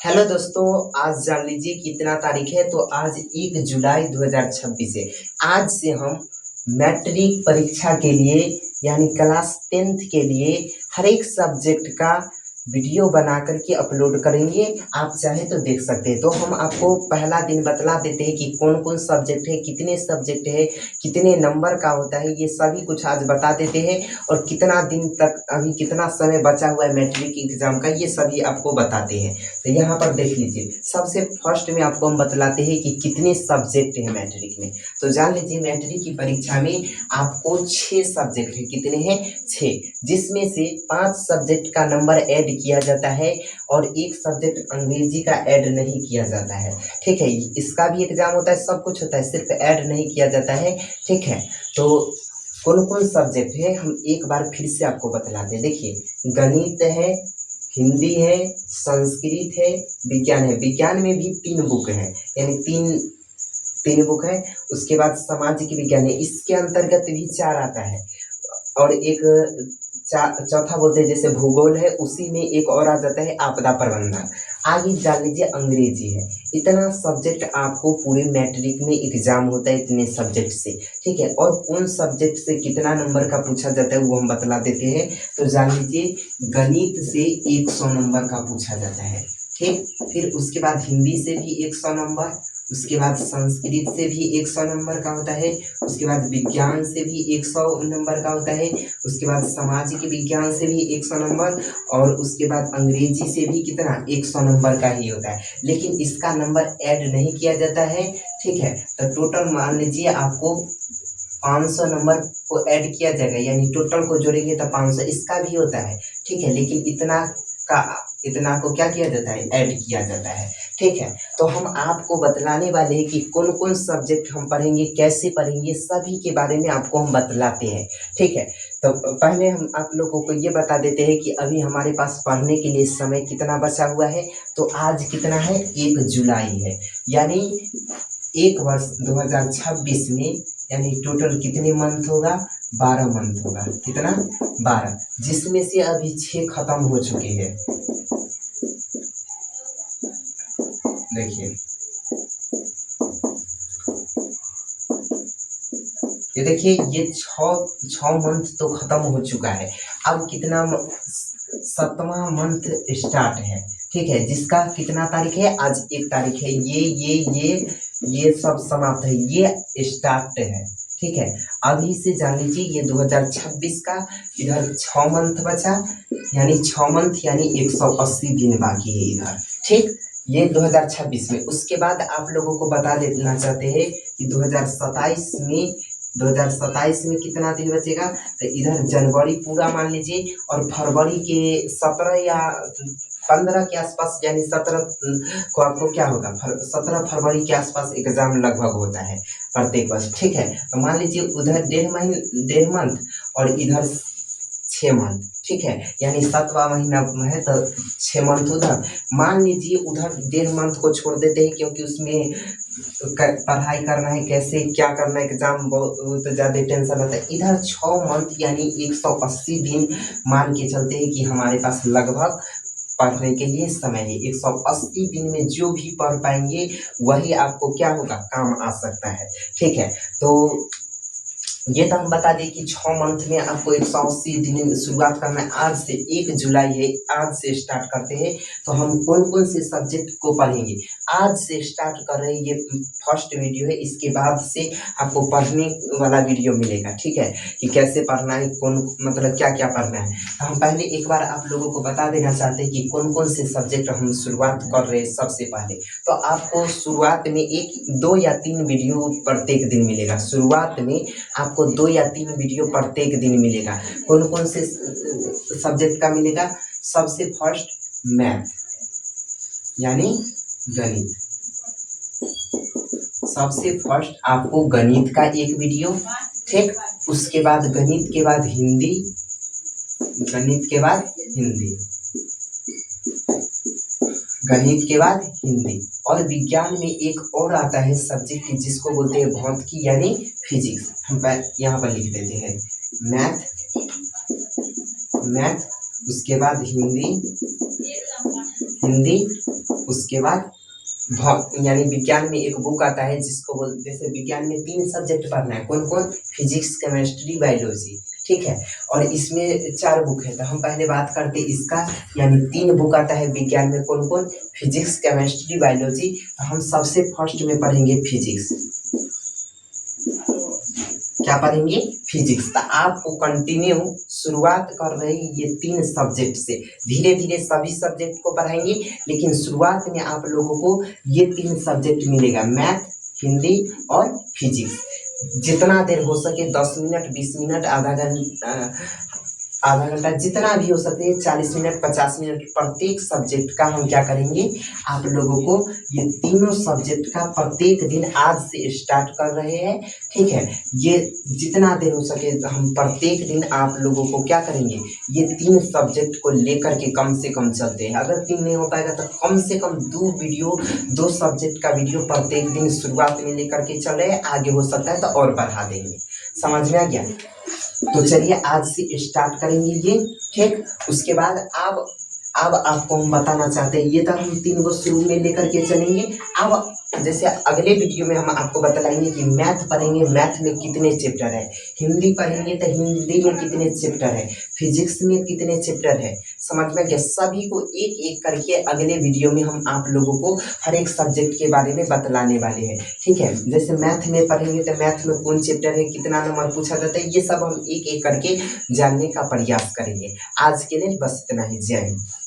Hello दोस्तों, आज जान लीजिए कितना तारीख है। तो आज 1 जुलाई 2026 है। आज से हम मैट्रिक परीक्षा के लिए यानी क्लास 10th के लिए हर एक सब्जेक्ट का वीडियो बना करके अपलोड करेंगे। आप चाहे तो देख सकते हैं। तो हम आपको पहला दिन बतला देते हैं कि कौन कौन सब्जेक्ट है, कितने सब्जेक्ट है, कितने नंबर का होता है, ये सभी कुछ आज बता देते हैं। और कितना दिन तक, अभी कितना समय बचा हुआ है मैट्रिक एग्जाम का, ये सभी आपको बताते हैं। तो यहाँ पर देख लीजिए, सबसे फर्स्ट में आपको हम बतलाते हैं कि कितने सब्जेक्ट हैं मैट्रिक में। तो जान लीजिए, मैट्रिक की परीक्षा में आपको 6 सब्जेक्ट है। कितने हैं? 6, जिसमें से 5 सब्जेक्ट का नंबर ऐड किया जाता है और 1 सब्जेक्ट अंग्रेजी का ऐड नहीं किया जाता है। ठीक है, इसका भी एग्जाम होता है, सब कुछ होता है, सिर्फ ऐड नहीं किया जाता है। ठीक है, तो कौन कौन सब्जेक्ट है हम एक बार फिर से आपको बतलाते हैं। देखिए, गणित है, हिंदी है, संस्कृत है, विज्ञान है। विज्ञान में भी 3 बुक है, यानी तीन तीन बुक है। उसके बाद सामाजिक विज्ञान है, इसके अंतर्गत भी 4 आता है। और एक चौथा बोलते हैं जैसे भूगोल है, उसी में एक और आ जाता है आपदा प्रबंधन। आगे जान लीजिए अंग्रेजी है। इतना सब्जेक्ट आपको पूरे मैट्रिक में एग्जाम होता है इतने सब्जेक्ट से। ठीक है, और कौन सब्जेक्ट से कितना नंबर का पूछा जाता है वो हम बतला देते हैं। तो जान लीजिए, गणित से 100 नंबर का पूछा जाता है। ठीक, फिर उसके बाद हिंदी से भी 100 नंबर, उसके बाद संस्कृत से भी 100 नंबर का होता है, उसके बाद विज्ञान से भी 100 नंबर का होता है, उसके बाद सामाजिक विज्ञान से भी 100 नंबर, और उसके बाद अंग्रेजी से भी कितना 100 नंबर का ही होता है। लेकिन इसका नंबर ऐड नहीं किया जाता है। ठीक है, तो टोटल मान लीजिए आपको 500 नंबर को ऐड किया जाएगा, यानी टोटल को जोड़ेंगे तो 500 इसका भी होता है। ठीक है, लेकिन इतना को क्या किया जाता है, ऐड किया जाता है। ठीक है, तो हम आपको बतलाने वाले हैं कि कौन कौन सब्जेक्ट हम पढ़ेंगे, कैसे पढ़ेंगे, सभी के बारे में आपको हम बतलाते हैं। ठीक है, तो पहले हम आप लोगों को ये बता देते हैं कि अभी हमारे पास पढ़ने के लिए समय कितना बचा हुआ है। तो आज कितना है, 1 जुलाई है, यानी एक वर्ष 2026 में, यानी टोटल कितने मंथ होगा, 12 मंथ होगा। कितना? 12, जिसमें से अभी 6 खत्म हो चुके हैं। देखिए, ये देखिए, ये छः मंथ तो खत्म हो चुका है। अब कितना 7वां मंथ स्टार्ट है। ठीक है, जिसका कितना तारीख है, आज 1 तारीख है। ये सब समाप्त है, ये स्टार्ट है। ठीक है, अभी से जान लीजिए ये 2026 का इधर 6 मंथ बचा, यानी 6 मंथ यानी 180 दिन बाकी है इधर। ठीक, ये 2026 में। उसके बाद आप लोगों को बता देना चाहते हैं कि 2027 में कितना दिन बचेगा। तो इधर जनवरी पूरा मान लीजिए, और फरवरी के 17 या 15 के आसपास, यानी 17 को आपको क्या होगा, 17 फरवरी के आसपास एग्जाम लगभग होता है प्रत्येक वर्ष। ठीक है, तो मान लीजिए उधर 1.5 मंथ और इधर 6 मंथ। ठीक है, यानी 7वां महीना में है तो 6 मंथ उधर। मान लीजिए उधर 1.5 मंथ को छोड़ देते हैं, क्योंकि उसमें पढ़ाई करना है, कैसे क्या करना है, एग्जाम बहुत ज़्यादा टेंशन रहता है। इधर 6 मंथ यानी 180 दिन मान के चलते हैं कि हमारे पास लगभग पढ़ने के लिए समय है। 180 दिन में जो भी पढ़ पाएंगे वही आपको क्या होगा, काम आ सकता है। ठीक है, तो ये तो हम बता दें कि 6 मंथ में आपको 180 दिन शुरुआत करना है। आज से 1 जुलाई है, आज से स्टार्ट करते हैं। तो हम कौन कौन से सब्जेक्ट को पढ़ेंगे, आज से स्टार्ट कर रहे हैं। ये फर्स्ट वीडियो है, इसके बाद से आपको पढ़ने वाला वीडियो मिलेगा। ठीक है, कि कैसे पढ़ना है, कौन मतलब क्या क्या पढ़ना है। तो हम पहले एक बार आप लोगों को बता देना चाहते हैं कि कौन कौन से सब्जेक्ट हम शुरुआत कर रहे हैं। सबसे पहले तो आपको शुरुआत में 1, 2 या 3 वीडियो प्रत्येक दिन मिलेगा। शुरुआत में आपको 2 या 3 वीडियो प्रत्येक दिन मिलेगा। कौन कौन से सब्जेक्ट का मिलेगा? सबसे फर्स्ट मैथ, यानी गणित। सबसे फर्स्ट आपको गणित का एक वीडियो। ठीक, उसके बाद गणित के बाद हिंदी, गणित के बाद हिंदी, गणित के बाद हिंदी। और विज्ञान में एक और आता है सब्जेक्ट जिसको बोलते हैं भौतिकी, यानी फिजिक्स। हम यहाँ पर लिख देते हैं मैथ, उसके बाद हिंदी, हिंदी, उसके बाद यानी विज्ञान में एक बुक आता है जिसको जैसे विज्ञान में 3 सब्जेक्ट पढ़ना है, कौन कौन? फिजिक्स, केमिस्ट्री, बायोलॉजी, ठीक है। और इसमें 4 बुक है, तो हम पहले बात करते हैं इसका, यानी 3 बुक आता है विज्ञान में, कौन कौन? Physics, chemistry, biology. तो हम सबसे फर्स्ट में पढ़ेंगे फिजिक्स। क्या पढ़ेंगे? फिजिक्स। तो आपको कंटिन्यू शुरुआत कर रहे हैं ये 3 सब्जेक्ट से, धीरे धीरे सभी सब्जेक्ट को पढ़ाएंगे, लेकिन शुरुआत में आप लोगों को ये 3 सब्जेक्ट मिलेगा, मैथ, हिंदी और फिजिक्स। जितना देर हो सके 10 मिनट, 20 मिनट, आधा घंटा, जितना भी हो सके 40 मिनट, 50 मिनट, प्रत्येक सब्जेक्ट का हम क्या करेंगे, आप लोगों को ये तीनों सब्जेक्ट का प्रत्येक दिन आज से स्टार्ट कर रहे हैं, ठीक है। ये जितना देर हो सके हम प्रत्येक दिन आप लोगों को क्या करेंगे, ये 3 सब्जेक्ट को लेकर के कम से कम चलते हैं। अगर 3 नहीं हो पाएगा तो कम से कम 2 सब्जेक्ट का वीडियो प्रत्येक दिन शुरुआत में लेकर के चल रहे हैं, आगे हो सकता है तो और बढ़ा देंगे। समझ में आ गया? तो चलिए आज से स्टार्ट करेंगे ये, ठीक। उसके बाद अब आपको हम बताना चाहते हैं, ये तो हम 3 को शुरू में लेकर के चलेंगे। अब जैसे अगले वीडियो में हम आपको बतलाएंगे कि मैथ पढ़ेंगे, मैथ में कितने चैप्टर है, हिंदी पढ़ेंगे तो हिंदी में कितने चैप्टर है, फिजिक्स में कितने चैप्टर है। समझ में गया? सभी को एक एक करके अगले वीडियो में हम आप लोगों को हर एक सब्जेक्ट के बारे में बतलाने वाले हैं, ठीक है। जैसे मैथ में पढ़ेंगे तो मैथ में कौन चैप्टर है, कितना नंबर पूछा जाता है, ये सब हम एक एक करके जानने का प्रयास करेंगे। आज के लिए बस इतना ही। जय हिंद।